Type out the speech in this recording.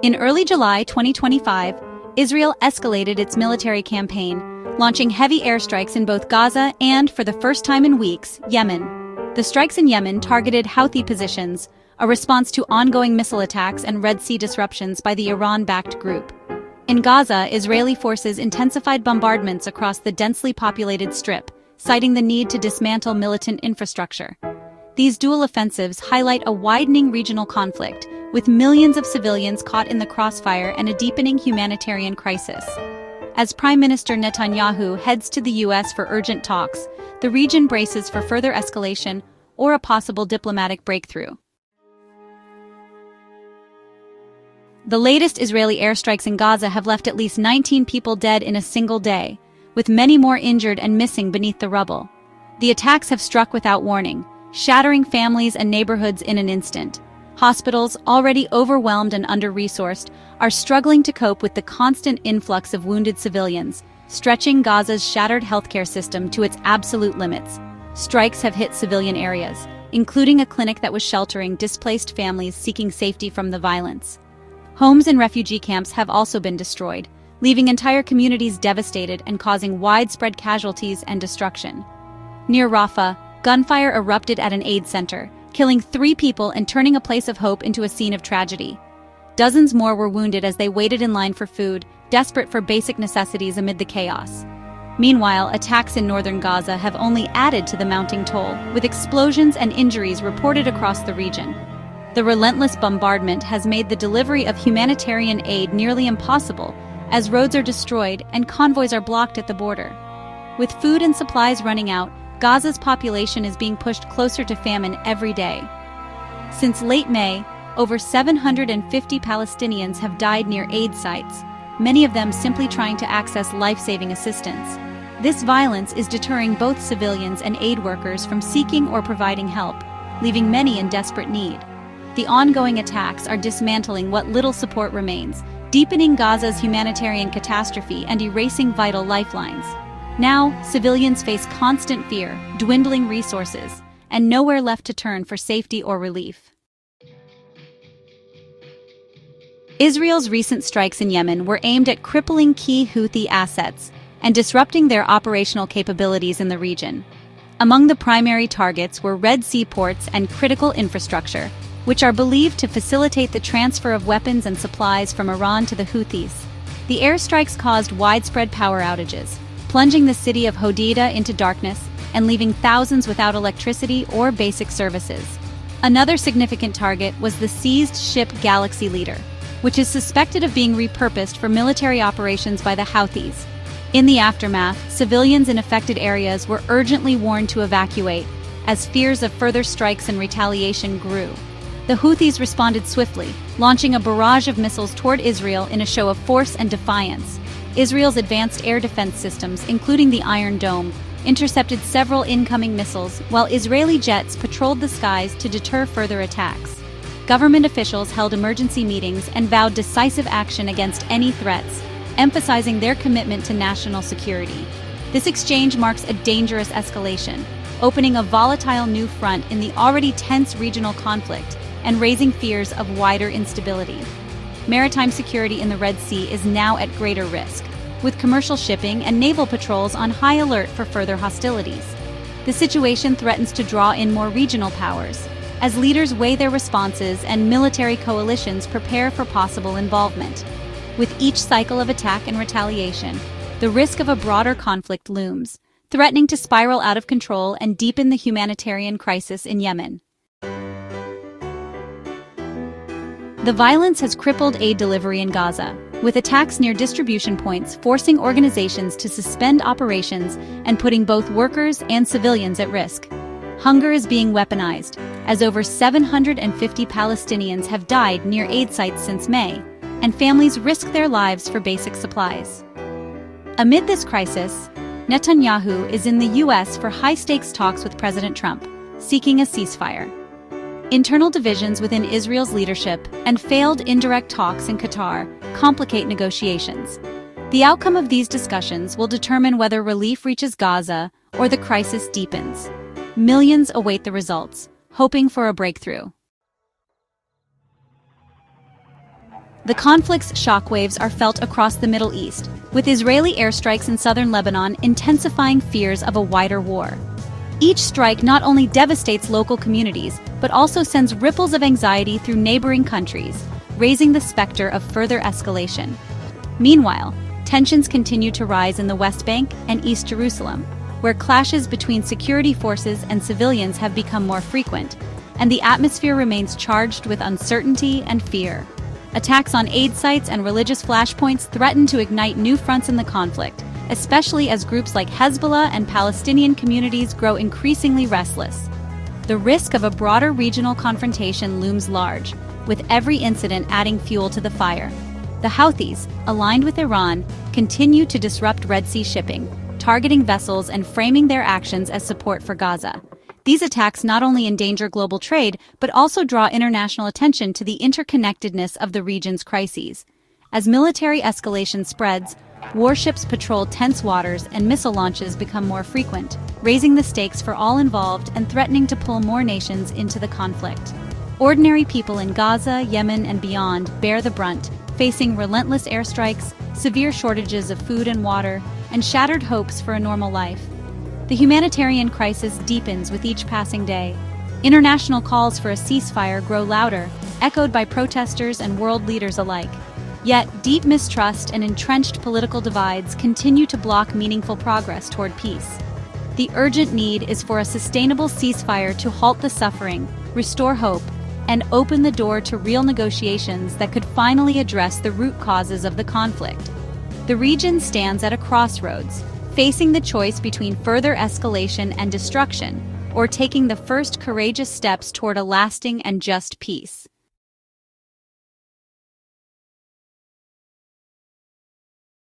In early July 2025, Israel escalated its military campaign, launching heavy airstrikes in both Gaza and, for the first time in weeks, Yemen. The strikes in Yemen targeted Houthi positions, a response to ongoing missile attacks and Red Sea disruptions by the Iran-backed group. In Gaza, Israeli forces intensified bombardments across the densely populated Strip, citing the need to dismantle militant infrastructure. These dual offensives highlight a widening regional conflict, with millions of civilians caught in the crossfire and a deepening humanitarian crisis. As Prime Minister Netanyahu heads to the U.S. for urgent talks, the region braces for further escalation or a possible diplomatic breakthrough. The latest Israeli airstrikes in Gaza have left at least 19 people dead in a single day, with many more injured and missing beneath the rubble. The attacks have struck without warning, shattering families and neighborhoods in an instant. Hospitals, already overwhelmed and under-resourced, are struggling to cope with the constant influx of wounded civilians, stretching Gaza's shattered healthcare system to its absolute limits. Strikes have hit civilian areas, including a clinic that was sheltering displaced families seeking safety from the violence. Homes and refugee camps have also been destroyed, leaving entire communities devastated and causing widespread casualties and destruction. Near Rafah, gunfire erupted at an aid center, killing 3 people and turning a place of hope into a scene of tragedy. Dozens more were wounded as they waited in line for food, desperate for basic necessities amid the chaos. Meanwhile, attacks in northern Gaza have only added to the mounting toll, with explosions and injuries reported across the region. The relentless bombardment has made the delivery of humanitarian aid nearly impossible, as roads are destroyed and convoys are blocked at the border. With food and supplies running out, Gaza's population is being pushed closer to famine every day. Since late May, over 750 Palestinians have died near aid sites, many of them simply trying to access life-saving assistance. This violence is deterring both civilians and aid workers from seeking or providing help, leaving many in desperate need. The ongoing attacks are dismantling what little support remains, deepening Gaza's humanitarian catastrophe and erasing vital lifelines. Now, civilians face constant fear, dwindling resources, and nowhere left to turn for safety or relief. Israel's recent strikes in Yemen were aimed at crippling key Houthi assets and disrupting their operational capabilities in the region. Among the primary targets were Red Sea ports and critical infrastructure, which are believed to facilitate the transfer of weapons and supplies from Iran to the Houthis. The airstrikes caused widespread power outages, plunging the city of Hodeidah into darkness and leaving thousands without electricity or basic services. Another significant target was the seized ship Galaxy Leader, which is suspected of being repurposed for military operations by the Houthis. In the aftermath, civilians in affected areas were urgently warned to evacuate, as fears of further strikes and retaliation grew. The Houthis responded swiftly, launching a barrage of missiles toward Israel in a show of force and defiance. Israel's advanced air defense systems, including the Iron Dome, intercepted several incoming missiles, while Israeli jets patrolled the skies to deter further attacks. Government officials held emergency meetings and vowed decisive action against any threats, emphasizing their commitment to national security. This exchange marks a dangerous escalation, opening a volatile new front in the already tense regional conflict and raising fears of wider instability. Maritime security in the Red Sea is now at greater risk, with commercial shipping and naval patrols on high alert for further hostilities. The situation threatens to draw in more regional powers, as leaders weigh their responses and military coalitions prepare for possible involvement. With each cycle of attack and retaliation, the risk of a broader conflict looms, threatening to spiral out of control and deepen the humanitarian crisis in Yemen. The violence has crippled aid delivery in Gaza, with attacks near distribution points forcing organizations to suspend operations and putting both workers and civilians at risk. Hunger is being weaponized, as over 750 Palestinians have died near aid sites since May, and families risk their lives for basic supplies. Amid this crisis, Netanyahu is in the U.S. for high-stakes talks with President Trump, seeking a ceasefire. Internal divisions within Israel's leadership and failed indirect talks in Qatar complicate negotiations. The outcome of these discussions will determine whether relief reaches Gaza or the crisis deepens. Millions await the results, hoping for a breakthrough. The conflict's shockwaves are felt across the Middle East, with Israeli airstrikes in southern Lebanon intensifying fears of a wider war. Each strike not only devastates local communities, but also sends ripples of anxiety through neighboring countries, raising the specter of further escalation. Meanwhile, tensions continue to rise in the West Bank and East Jerusalem, where clashes between security forces and civilians have become more frequent, and the atmosphere remains charged with uncertainty and fear. Attacks on aid sites and religious flashpoints threaten to ignite new fronts in the conflict, especially as groups like Hezbollah and Palestinian communities grow increasingly restless. The risk of a broader regional confrontation looms large, with every incident adding fuel to the fire. The Houthis, aligned with Iran, continue to disrupt Red Sea shipping, targeting vessels and framing their actions as support for Gaza. These attacks not only endanger global trade, but also draw international attention to the interconnectedness of the region's crises. As military escalation spreads, warships patrol tense waters and missile launches become more frequent, raising the stakes for all involved and threatening to pull more nations into the conflict. Ordinary people in Gaza, Yemen, and beyond bear the brunt, facing relentless airstrikes, severe shortages of food and water, and shattered hopes for a normal life. The humanitarian crisis deepens with each passing day. International calls for a ceasefire grow louder, echoed by protesters and world leaders alike. Yet, deep mistrust and entrenched political divides continue to block meaningful progress toward peace. The urgent need is for a sustainable ceasefire to halt the suffering, restore hope, and open the door to real negotiations that could finally address the root causes of the conflict. The region stands at a crossroads, facing the choice between further escalation and destruction, or taking the first courageous steps toward a lasting and just peace.